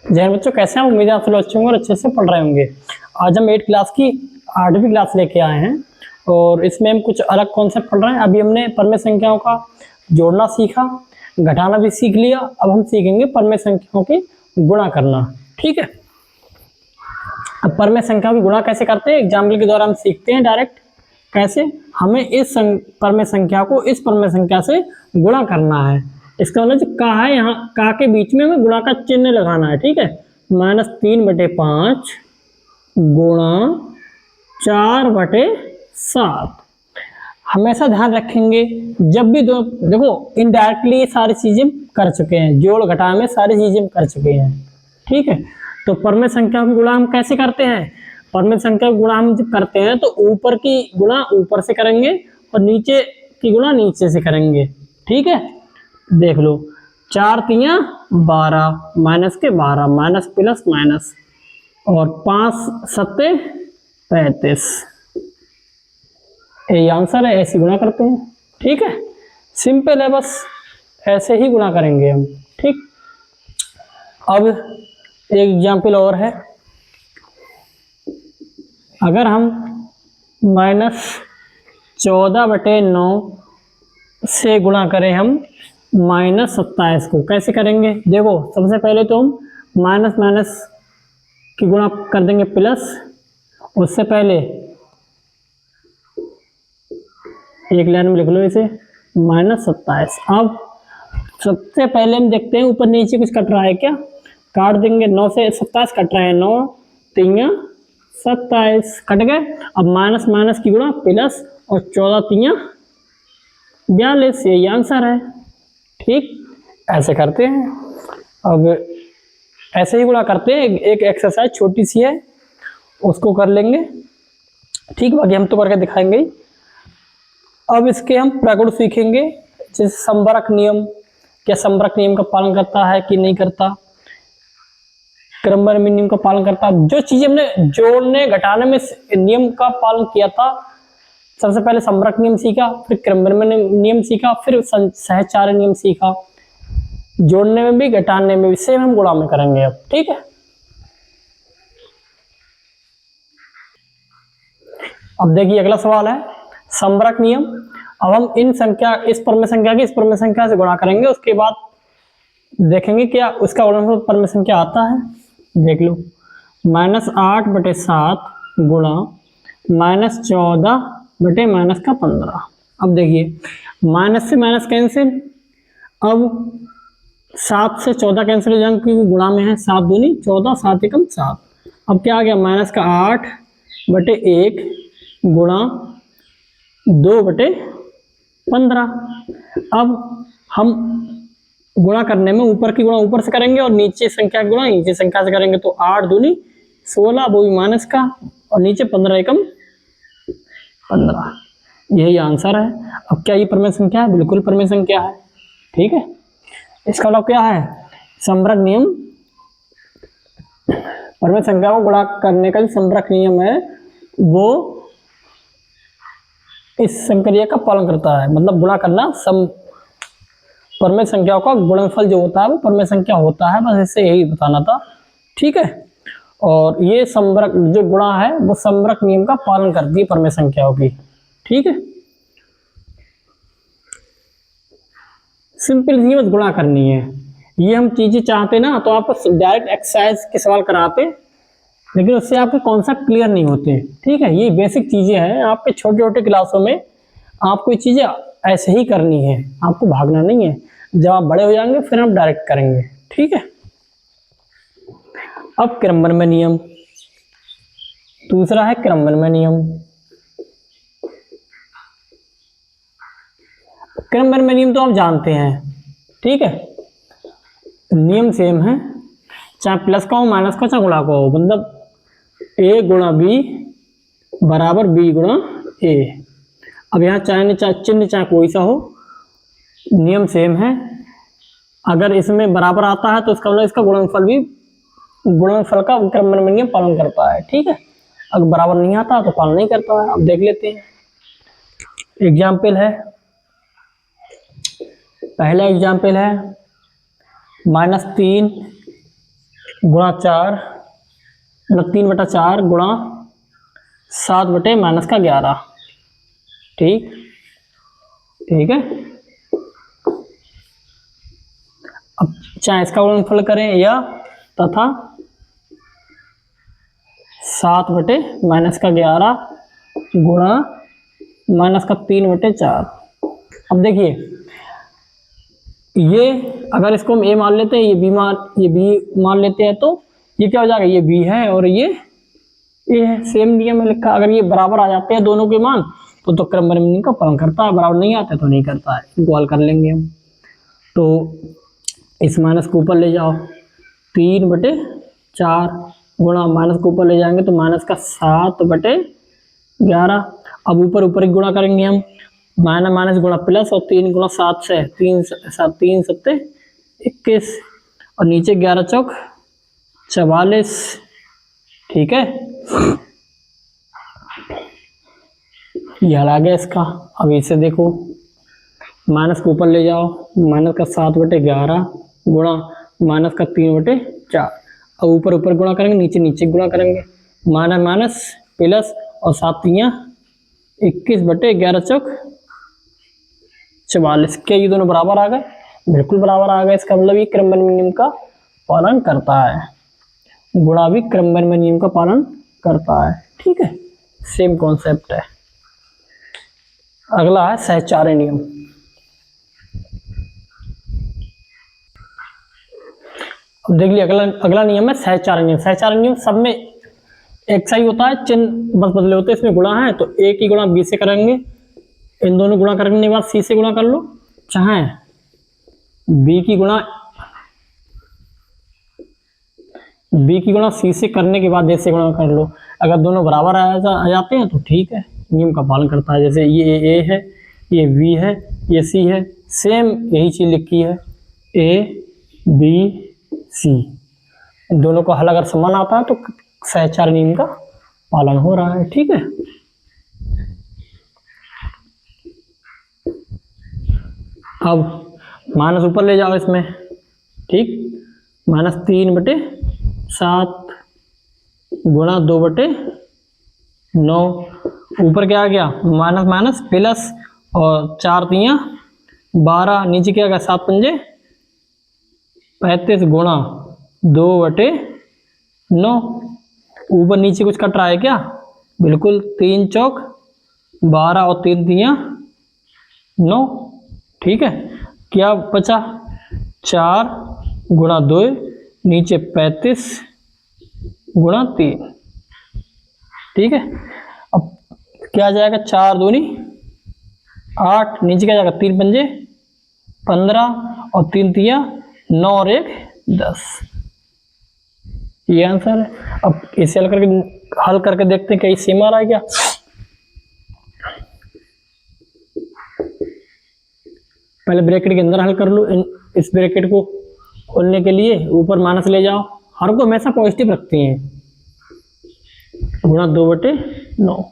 जय बच्चों, कैसे हैं? उम्मीद है आप सब अच्छे होंगे और अच्छे से पढ़ रहे होंगे। आज हम 8th क्लास की 8वीं क्लास लेके आए हैं और इसमें हम कुछ अलग कॉन्सेप्ट पढ़ रहे हैं। अभी हमने परमेय संख्याओं का जोड़ना सीखा, घटाना भी सीख लिया। अब हम सीखेंगे परमेय संख्याओं की गुणा करना। ठीक है, अब परमेय संख्याओं की गुणा कैसे करते हैं एग्जाम्पल के द्वारा हम सीखते हैं। डायरेक्ट कैसे हमें इस परमेय संख्या को इस परमेय संख्या से गुणा करना है। इसका मतलब जो का है, यहाँ का के बीच में हमें गुणा का चिन्ह लगाना है। ठीक है, -3/5 गुणा 4/7। हमेशा ध्यान रखेंगे जब भी दो, देखो इनडायरेक्टली सारी चीजें कर चुके हैं, जोड़ घटा में सारी चीजें कर चुके हैं। ठीक है, तो परमेय संख्या की गुणा हम कैसे करते हैं? परमेय संख्या की गुणा हम जब करते हैं तो ऊपर की गुणा ऊपर से करेंगे और नीचे की गुणा नीचे से करेंगे। ठीक है, देख लो 4 तियां 12, माइनस के 12, माइनस प्लस माइनस, और 5 सत्ते 35। ये आंसर है, ऐसे गुणा करते हैं। ठीक है, सिंपल है, बस ऐसे ही गुणा करेंगे हम। ठीक, अब एक एग्जाम्पल और है। अगर हम -14/9 से गुणा करें हम -27 को, कैसे करेंगे? देखो सबसे पहले तो हम माइनस माइनस की गुणा कर देंगे प्लस, उससे पहले एक लाइन में लिख लो इसे -27। अब सबसे पहले हम देखते हैं ऊपर नीचे कुछ कट रहा है क्या, काट देंगे। 9 से 27 कट रहा है, 9 तियां 27 कट गए। अब माइनस माइनस की गुणा प्लस और 14 तियां 42, यही आंसर है। ठीक, ऐसे करते हैं। अब ऐसे ही गुणा करते हैं। एक एक्सरसाइज छोटी सी है, उसको कर लेंगे। ठीक, बाकी हम तो करके दिखाएंगे। अब इसके हम प्रगुण सीखेंगे, जैसे संबरक नियम, क्या संबरक नियम का पालन करता है कि नहीं करता, क्रमबद्ध नियम का पालन करता है। जो चीजें हमने जोड़ने घटाने में नियम का पालन किया था, सबसे पहले संबरक नियम सीखा, फिर क्रमबद्ध नियम सीखा, फिर सहचार्य नियम सीखा। जोड़ने में भी घटाने में भी सेम हम गुणा में करेंगे अब। ठीक है, अब देखिए अगला सवाल है संबरक नियम। अब हम इस परमेय संख्या की इस परमेय संख्या से गुणा करेंगे, उसके बाद देखेंगे क्या उसका गुणनफल परमेय संख्या आता है। देख लो, -8/7 गुणा -14/-15। अब देखिए माइनस से माइनस कैंसिल, अब 7 से 14 कैंसिल हो जाएंगे क्योंकि गुणा में है। 7 दूनी 14, 7 एकम 7। अब क्या आ गया, -8/1 गुणा 2/15। अब हम गुणा करने में ऊपर की गुणा ऊपर से करेंगे और नीचे संख्या की गुणा नीचे संख्या से करेंगे। तो 8 दूनी 16, वो भी माइनस का, और नीचे 15 एकम 15, यही आंसर है। अब क्या ये परमेय संख्या है? बिल्कुल परमेय संख्या है। ठीक है, इसका मतलब क्या है, संबरक नियम परमेय संख्या को गुणा करने का जो संबरक नियम है वो इस संक्रिया का पालन करता है। मतलब गुणा करना, परमेय संख्याओं का गुणनफल जो होता है वो परमेय संख्या होता है, बस इससे यही बताना था। ठीक है, और ये संबरक जो गुणा है वो संबरक नियम का पालन करती है परमेय संख्याओं की। ठीक है, सिंपल सी बस गुणा करनी है। ये हम चीजें चाहते ना तो आपको डायरेक्ट एक्सरसाइज के सवाल कराते, लेकिन उससे आपके कॉन्सेप्ट क्लियर नहीं होते। ठीक है, ये बेसिक चीजें हैं, आपके छोटे छोटे क्लासों में आपको ये चीजें ऐसे ही करनी है, आपको भागना नहीं है। जब आप बड़े हो जाएंगे फिर हम डायरेक्ट करेंगे। ठीक है, अब क्रमबद्ध नियम, दूसरा है क्रमबद्ध नियम। क्रमबद्ध नियम तो आप जानते हैं। ठीक है, नियम सेम है, चाहे प्लस का हो, माइनस का, चाहे गुणा का हो। मतलब a गुणा b बराबर b गुणा a। अब यहाँ चाहे चिन्ह चाहे कोई सा हो, नियम सेम है। अगर इसमें बराबर आता है तो इसका मतलब इसका गुणनफल भी गुणनफल का क्रमबद्ध नियम पालन करता है। ठीक है, अगर बराबर नहीं आता तो पालन नहीं करता है। अब देख लेते हैं एग्जाम्पल है। पहला एग्जाम्पल है -3 गुणा 4 मतलब 3/4 गुणा 7/-11। ठीक ठीक है। अब चाहे इसका गुणनफल करें या तथा 7/-11 गुणा -3/4। अब देखिए ये अगर इसको हम a मान लेते हैं, ये b मान लेते हैं, तो ये क्या हो जाएगा, ये b है और ये a है। सेम नियम में लिखा, अगर ये बराबर आ जाते हैं दोनों के मान तो क्रमबद्ध नियम का पालन करता है, बराबर नहीं आते तो नहीं करता है। इनको हल कर लेंगे हम। तो इस माइनस को ऊपर ले जाओ, 3/4 गुणा माइनस को ऊपर ले जाएंगे तो माइनस का 7/11। अब ऊपर ऊपर ही गुणा करेंगे हम, माइनस माइनस गुणा प्लस और 3 गुणा 7 से 3 7 21 और नीचे 11 चौक 44। ठीक है, ये हल आ गया इसका। अब इसे देखो, माइनस को ऊपर ले जाओ, माइनस का 7/11 गुणा माइनस का 3/4। अब ऊपर ऊपर गुणा करेंगे, नीचे नीचे गुणा करेंगे, माइनस माइनस प्लस और 7 21/11 चौक 44। क्या ये दोनों बराबर आ गए? बिल्कुल बराबर आ गए। इसका मतलब ये क्रमबद्ध नियम का पालन करता है, गुणा भी क्रमबद्ध नियम का पालन करता है। ठीक है, सेम कॉन्सेप्ट है। अगला है सहचार्य नियम। अब देख लिया, अगला नियम है सहचार्य नियम। सहचार्य नियम सब में एक सा ही होता है, चिन्ह बस बदले होते हैं। इसमें गुणा है तो a की गुणा b से करेंगे, इन दोनों गुणा करने के बाद c से गुणा कर लो, चाहे b की गुणा c से करने के बाद a से गुणा कर लो। अगर दोनों बराबर आ जाते हैं तो ठीक है, नियम का पालन करता है। जैसे ये a है, ये b है, ये c है, सेम यही चीज लिखी है, a b c। दोनों का हल अगर समान आता है तो सहचार्य नियम का पालन हो रहा है। ठीक है, अब माइनस ऊपर ले जाओ इसमें। ठीक, -3/7 गुणा 2/9। ऊपर क्या आ गया, माइनस माइनस प्लस और 4 3 12, नीचे क्या आ गया 7 5 35 गुणा 2/9। ऊपर नीचे कुछ कट रहा है क्या? बिल्कुल, 3 चौक 12 और 3 3 9। ठीक है, क्या बचा, 4 गुणा 2 नीचे 35 गुणा 3। ठीक है, अब क्या आ जाएगा, 4 दूनी 8, नीचे क्या जाएगा 3 पंजे 15 और 3 3 9 और 1 10। ये आंसर है। अब इसे हल करके देखते हैं क्या सेम आ रहा है क्या। पहले ब्रैकेट के अंदर हल कर लो। इस ब्रैकेट को खोलने के लिए ऊपर माइनस ले जाओ, हर को हमेशा पॉजिटिव रखते हैं, गुणा 2/9।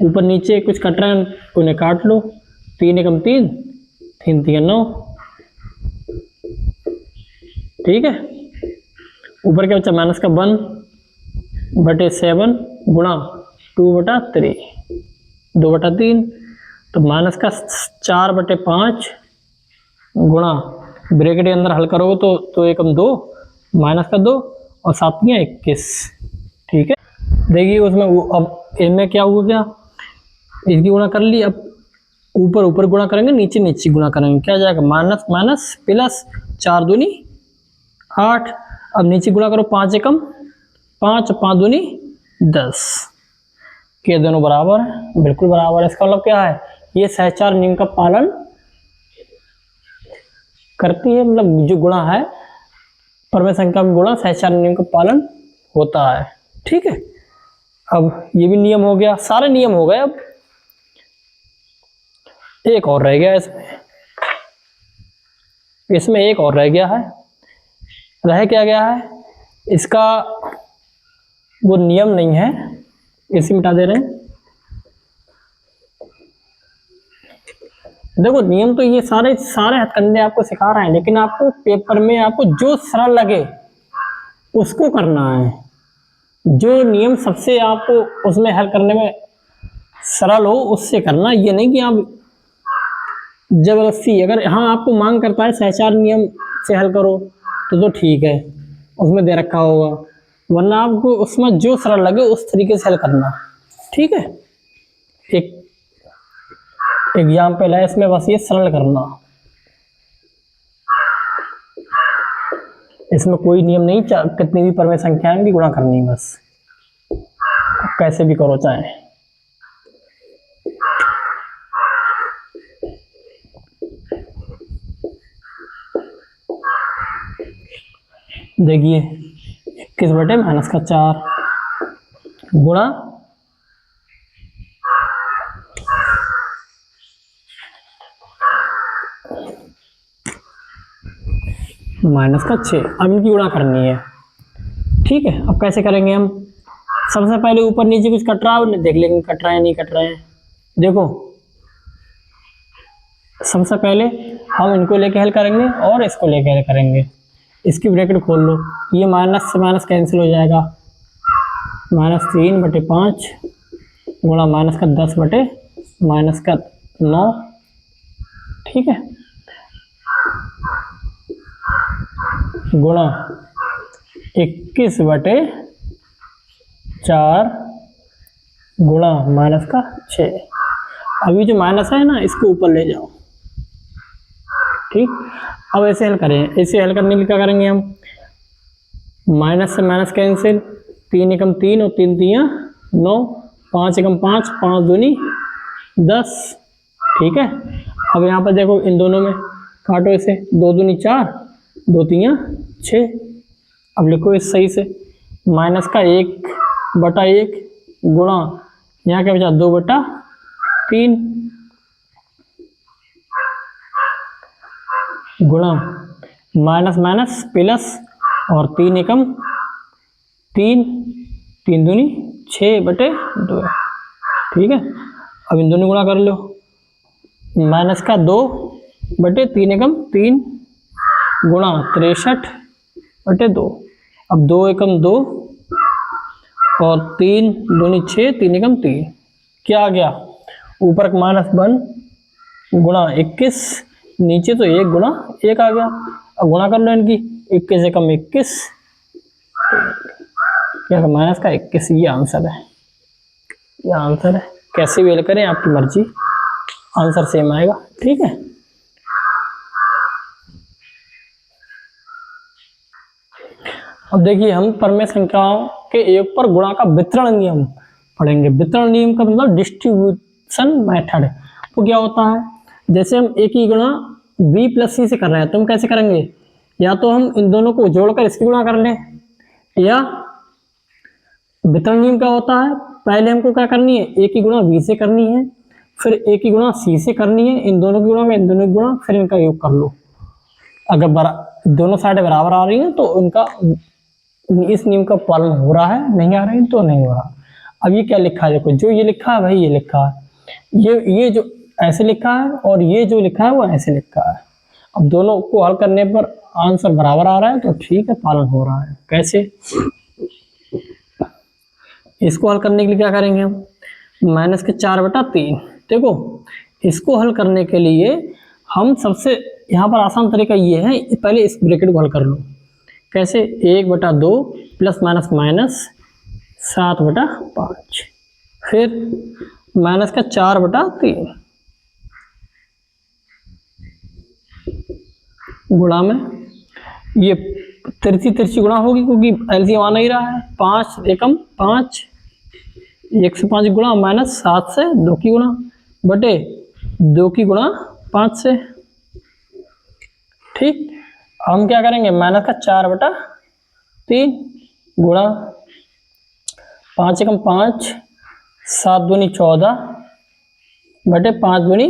ऊपर नीचे कुछ कट रहा है, उन्हें काट लो, 3 एकम 3 3 3 9। ठीक है, ऊपर क्या बचा, माइनस का 1/7 गुणा 2/3 2/3। तो माइनस का 4/5 गुणा, ब्रैकेट के अंदर हल करोगे तो एकम 2 माइनस का 2 और 7 21। ठीक है, देखिए उसमें अब इनमें क्या हुआ, क्या इसकी गुणा कर ली। अब ऊपर ऊपर गुणा करेंगे, नीचे नीचे गुणा करेंगे, क्या जाएगा, माइनस माइनस प्लस 4 दूनी 8। अब नीचे गुणा करो, 5 एकम 5 5 दूनी 10। के दोनों बराबर है, बिल्कुल बराबर है। इसका मतलब क्या है, ये सहचार्य नियम का पालन करती है, मतलब जो गुणा है परमेय संख्या में गुणा सहचार्य नियम का पालन होता है। ठीक है, अब ये भी नियम हो गया, सारे नियम हो गए। अब एक और रह गया, इसमें एक और रह गया है। रह क्या गया है, इसका वो नियम नहीं है, इसे मिटा दे रहे हैं। देखो नियम तो ये सारे हथकंडे आपको सिखा रहे हैं, लेकिन आपको पेपर में आपको जो सरल लगे उसको करना है। जो नियम सबसे आपको उसमें हल करने में सरल हो उससे करना, ये नहीं कि आप जबरदस्ती, अगर हाँ आपको मांग करता है सहचार नियम से हल करो तो ठीक है, उसमें दे रखा होगा, वरना आपको उसमें जो सरल लगे उस तरीके से हल करना। ठीक है, एक एग्जाम्पल है इसमें, बस ये सरल करना, इसमें कोई नियम नहीं, कितनी भी परमेय संख्याएं भी गुणा करनी, बस कैसे भी करो चाहे। देखिए 21/-4 गुणा -6, अब इनकी गुणा करनी है। ठीक है, अब कैसे करेंगे हम? सबसे पहले ऊपर नीचे कुछ कट रहा है, देख लेंगे कट रहा है नहीं कट रहा है। देखो सबसे पहले हम इनको लेके हल करेंगे और इसको लेके हल करेंगे। इसकी ब्रैकेट खोल लो, ये माइनस से माइनस कैंसिल हो जाएगा, -3/5 गुणा -10/-9। ठीक है, गुणा 21/4 गुणा -6। अभी जो माइनस है ना इसको ऊपर ले जाओ। ठीक, अब ऐसे हल करें, ऐसे हल करने के लिए क्या करेंगे हम? माइनस से माइनस कैंसिल, 3 एकम 3 और 3 तियाँ 9, 5 एकम 5, 5 दूनी 10। ठीक है, अब यहाँ पर देखो इन दोनों में काटो इसे, 2 दूनी 4, 2 तियाँ 6। अब लिखो इस सही से, -1/1 गुणा यहाँ क्या बचा 2/3 गुणा माइनस माइनस प्लस और 3 एकम 3, 3 दूनी 6/2। ठीक है, अब इन दोनों गुणा कर लो, -2/3 एकम 3 गुणा 63/2। अब 2 एकम 2 और 3 दूनी 6, 3 एकम 3, क्या आ गया? ऊपर -1 गुणा 21, नीचे तो 1 गुणा 1 आ गया। अब गुणा कर लो इनकी, 21 एकम 21, क्या -21, ये आंसर है, ये आंसर है। कैसे भी हल करें आपकी मर्जी, आंसर सेम आएगा। ठीक है, अब देखिए हम परमेय संख्याओं के योग पर गुणा का वितरण नियम पढ़ेंगे। वितरण नियम का मतलब डिस्ट्रीब्यूशन मेथड। वो क्या होता है? जैसे हम a की गुणा b + c से कर रहे हैं तो हम कैसे करेंगे? या तो हम इन दोनों को जोड़कर इसकी गुणा कर लें, या वितरण नियम क्या होता है? पहले हमको क्या करनी है? a की गुणा b से करनी है, फिर a की गुणा c से करनी है, इन दोनों की गुणा में इन दोनों की गुणा, फिर इनका योग कर लो। अगर दोनों साइडें बराबर आ रही हैं तो उनका इस नियम का पालन हो रहा है, नहीं आ रही तो नहीं हो रहा। अब ये क्या लिखा है? देखो जो ये लिखा है भाई, ये लिखा है, ये जो ऐसे लिखा है और ये जो लिखा है वो ऐसे लिखा है। अब दोनों को हल करने पर आंसर बराबर आ रहा है तो ठीक है, पालन हो रहा है। कैसे? इसको हल करने के लिए क्या करेंगे हम? -4/3। देखो इसको हल करने के लिए हम सबसे यहाँ पर आसान तरीका ये है, पहले इस ब्रैकेट को हल कर लो। कैसे? 1/2 ± 7/5, फिर -4/3 गुणा में ये तिरछी गुणा होगी क्योंकि एलसीएम आ नहीं रहा है। 5 एकम 5, 1 से 5 गुणा -7 से 2 की गुणा बटे 2 की गुणा 5 से। ठीक, हम क्या करेंगे? -4/3 गुणा 5 एकम 5, 7 दूनी 14 बटे 5 दूनी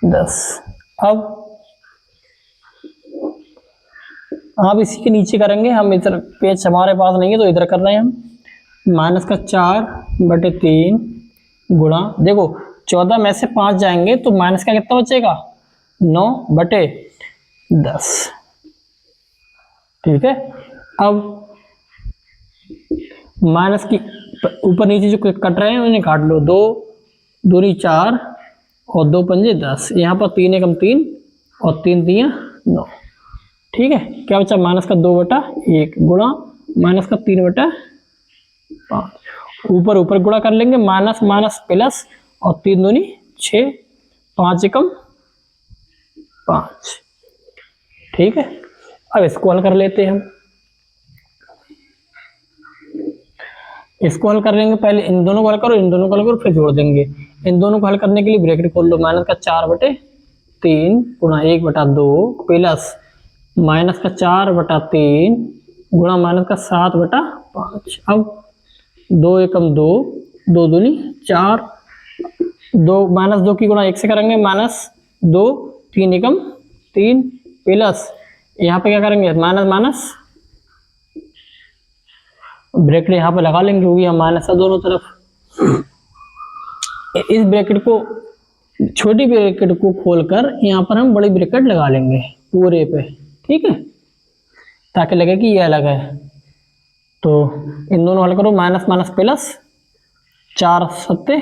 10। अब आप इसी के नीचे करेंगे, हम इधर पेज हमारे पास नहीं है तो इधर कर रहे हैं हम। -4/3 गुणा, देखो 14 में से 5 जाएंगे तो माइनस का कितना बचेगा? 9/10। ठीक है, अब माइनस की ऊपर नीचे जो कट रहे हैं उन्हें काट लो। 2 दूनी 4 और 2 पंजे 10। यहाँ पर 3 एकम 3 और 3 तियां 9। ठीक है, क्या बचा? माइनस का 2/1 गुणा माइनस का 3/5। ऊपर ऊपर गुणा कर लेंगे, माइनस माइनस प्लस और 3 दूनी 6, 5 एकम 5। ठीक है, अब इसको हल कर लेते हैं हम। इसको हल कर लेंगे, पहले इन दोनों को हल करो, इन दोनों को हल करो, फिर जोड़ देंगे। इन दोनों को हल करने के लिए ब्रैकेट खोल लो। माइनस का 4/3 गुणा 1/2 प्लस माइनस का 4/3 गुणा माइनस का 7/5। अब 2 एकम 2, 2 दूनी 4, 2 माइनस 2 की गुणा 1 से करेंगे, -2, 3 एकम 3 प्लस यहाँ पे क्या करेंगे? माइनस माइनस ब्रैकेट यहाँ पे लगा लेंगे क्योंकि हम माइनस है दोनों तरफ। इस ब्रैकेट को, छोटी ब्रैकेट को खोलकर यहाँ पर हम बड़ी ब्रैकेट लगा लेंगे पूरे पे। ठीक है, ताकि लगे कि ये अलग है। तो इन दोनों हल करो, माइनस माइनस प्लस 4 सत्ते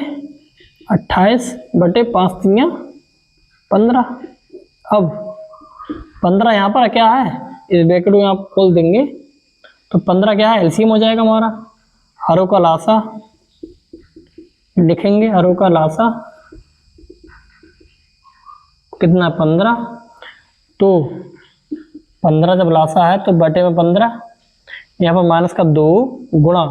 28 बटे 5 तियां 15। अब 15 यहाँ पर क्या है? इस ब्रैकेट को यहाँ खोल देंगे तो 15 क्या है? एलसीएम हो जाएगा हमारा। हरों का लासा लिखेंगे, हरों का लासा कितना? 15। तो 15 जब लासा है तो बटे में 15, यहाँ पर माइनस का 2 गुणा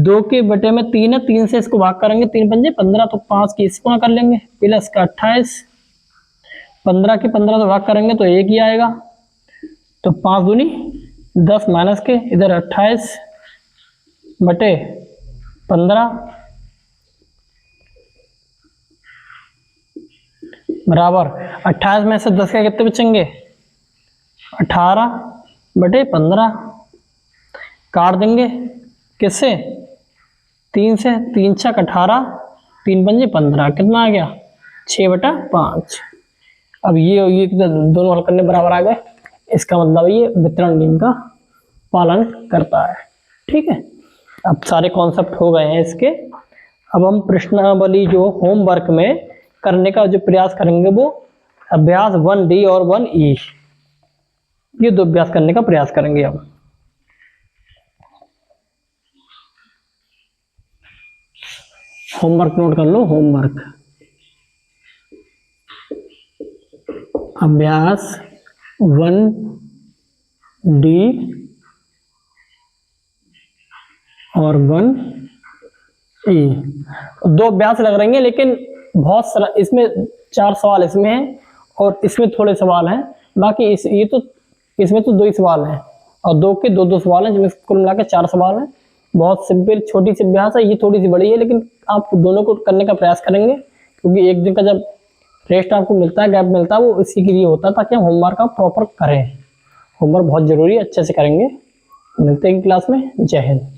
2 के बटे में 3 है, 3 से इसको भाग करेंगे, 3 पंजे 15, तो 5 की इसको गुणा कर लेंगे, प्लस का 28, 15 के 15 से भाग करेंगे तो 1 ही आएगा। तो 5 दूनी 10 माइनस के इधर 28 बटे 15 बराबर 28 में से 10 के कितने बचेंगे? 18 बटे 15। काट देंगे किससे? 3 से, 3 छक 18, 3 पंजे 15, कितना आ गया? 6/5। अब ये दोनों हल करने बराबर आ गए। इसका मतलब ये वितरण नियम का पालन करता है। ठीक है, अब सारे कॉन्सेप्ट हो गए हैं इसके। अब हम प्रश्नावली जो होमवर्क में करने का जो प्रयास करेंगे वो अभ्यास 1D और 1E, ये 2 अभ्यास करने का प्रयास करेंगे हम। होमवर्क नोट कर लो, होमवर्क अभ्यास 1D और 1E। 2 अभ्यास लग रहे हैं, लेकिन बहुत सारा इसमें 4 सवाल इसमें है और इसमें थोड़े सवाल हैं। बाकी इसमें तो 2 ही सवाल हैं और 2 के 2 सवाल हैं, जिसमें कुल मिलाकर 4 सवाल हैं। बहुत सिंपल छोटी सी अभ्यास है, ये थोड़ी सी बड़ी है, लेकिन आप दोनों को करने का प्रयास करेंगे क्योंकि एक दिन का जब रेस्ट आपको मिलता है, गैप मिलता है, वो इसी के लिए होता है ताकि हम होमवर्क का प्रॉपर करें। होमवर्क बहुत जरूरी है, अच्छे से करेंगे। मिलते हैं क्लास में। जय हिंद।